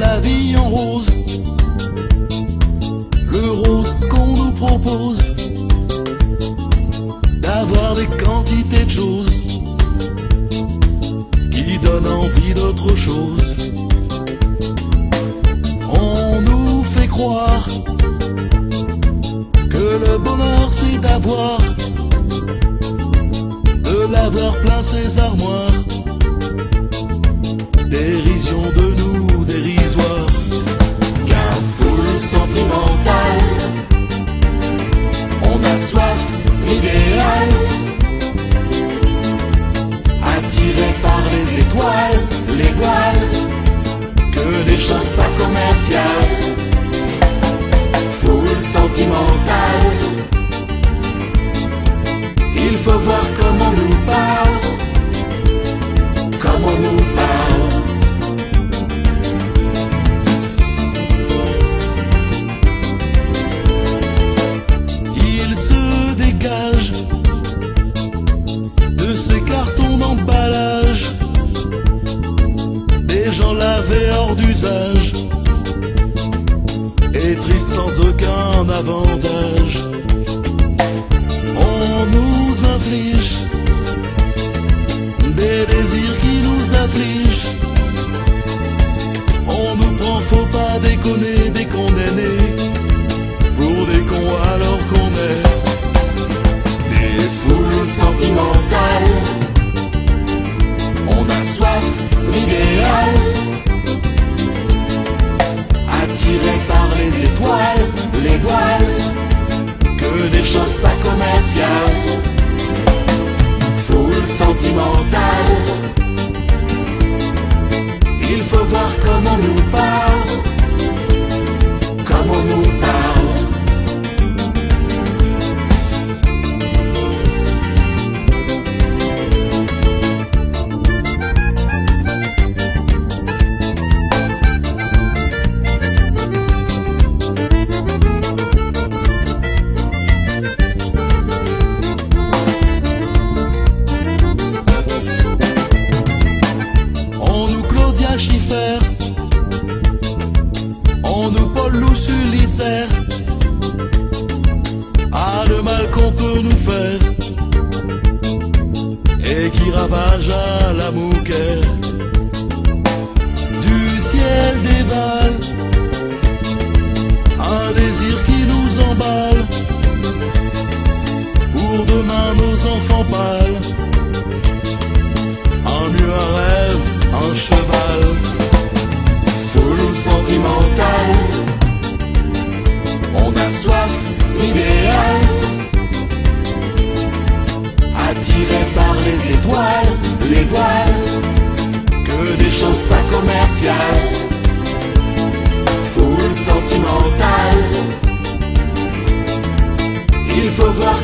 la vie en rose, le rose qu'on nous propose, d'avoir des quantités de choses qui donnent envie d'autre chose. On nous fait croire que le bonheur c'est d'avoir, de l'avoir plein ses armoires. Dérision de nous dérisoire. Qu'un foule sentimental, on a soif d'idéal, attiré par les étoiles, les voiles, que des choses pas commerciales. Foule sentimentale, il faut voir comment on nous parle, comment on nous parle. Il se dégage de ces cartons d'emballage, des gens lavés hors d'usage et tristes sans aucun avantage. On nous inflige des désirs qui nous affligent. On nous prend, faut pas déconner, des condamnés pour des cons alors qu'on est des foules sentimentales. On a soif d'idéal, attiré par les étoiles, les voiles, que des choses pas commerciales. Foule sentimentale, il faut voir comment on nous parle, comment on nous parle. Schiffer, on nous Paul Sulitzer, ah le mal qu'on peut nous faire et qui ravage à la Mouquet. Du ciel dévale un désir qui nous emballe, pour demain nos enfants pâles, un mieux un rêve, un cheval. Foule sentimentale, on a soif d'idéal, attiré par les étoiles, les voiles, que des choses pas commerciales. Foule sentimentale, il faut voir